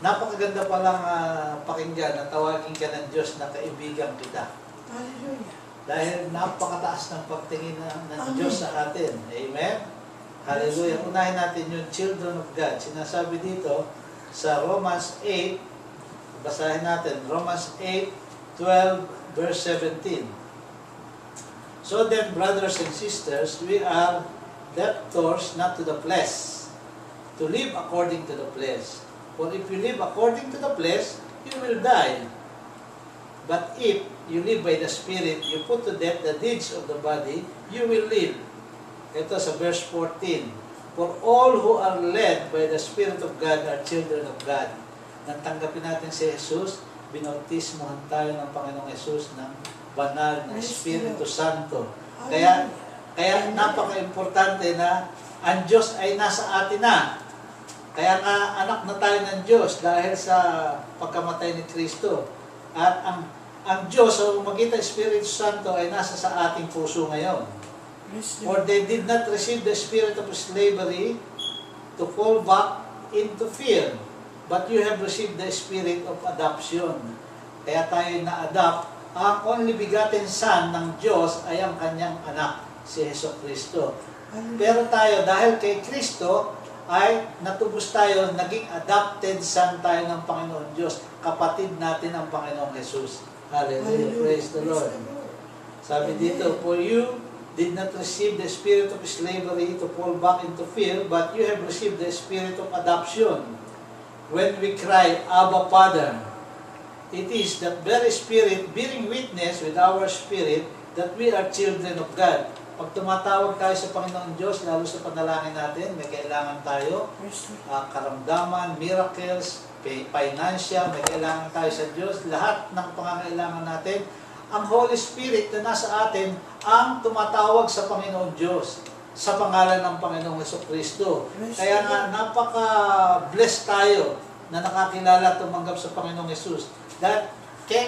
Napakaganda palang pakinggan na tawagin ka ng Diyos na kaibigan kita. Hallelujah. Dahil napakataas ng pagtingin ng Amen. Diyos sa atin. Amen? Hallelujah. Unahin natin yung children of God. Sinasabi dito sa Romans 8, basahin natin, Romans 8, 12, verse 17. So then, brothers and sisters, we are debtors not to the flesh, to live according to the flesh. For if you live according to the flesh, you will die. But if you live by the Spirit, you put to death the deeds of the body, you will live. Ito sa verse 14. For all who are led by the Spirit of God are children of God. Nang tanggapin natin si Jesus, binautismohan tayo ng Panginoong Jesus ng banal na Espiritu Santo. Kaya napaka-importante na ang Diyos ay nasa atin na. Kaya nga anak na tayo ng Diyos dahil sa pagkamatay ni Kristo. At ang Diyos sa magitan Espiritu Santo ay nasa sa ating puso ngayon. For they did not receive the spirit of slavery to fall back into fear, but you have received the spirit of adoption. Kaya tayo na-adopt. Ang only begotten Son ng Diyos ay ang kanyang anak, si Jesucristo. Pero tayo, dahil kay Kristo, ay natubos tayo, naging adopted son tayo ng Panginoon Diyos. Kapatid natin ang Panginoong Jesus. Hallelujah. Praise the Lord. Sabi dito, for you did not receive the spirit of slavery to fall back into fear, but you have received the spirit of adoption. When we cry, Abba, Father, it is that very Spirit bearing witness with our spirit that we are children of God. Pag tumatawag tayo sa Panginoon Diyos, lalo sa panalangin natin, may kailangan tayo, karamdaman, miracles, financial, may kailangan tayo sa Diyos, lahat ng pangangailangan natin, ang Holy Spirit na nasa atin, ang tumatawag sa Panginoon Diyos, sa pangalan ng Panginoong Jesucristo. Kaya nga, napaka-blessed tayo na nakakilala at tumanggap sa Panginoong Jesus. Dahil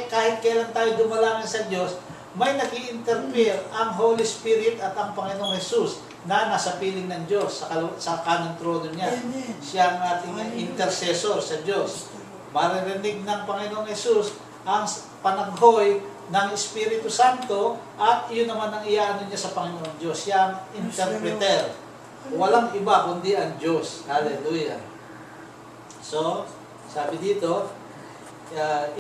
kahit kailan tayo dumalangin sa Diyos, may nag-i-interfere ang Holy Spirit at ang Panginoong Jesus na nasa piling ng Diyos sa kanang trono niya. Siya ang ating intercessor sa Diyos. Maririnig ng Panginoong Jesus ang panaghoy ng Espiritu Santo at iyon naman ang iyaano niya sa Panginoong Diyos. Siya ang interpreter. Walang iba kundi ang Diyos. Hallelujah. So, sabi dito,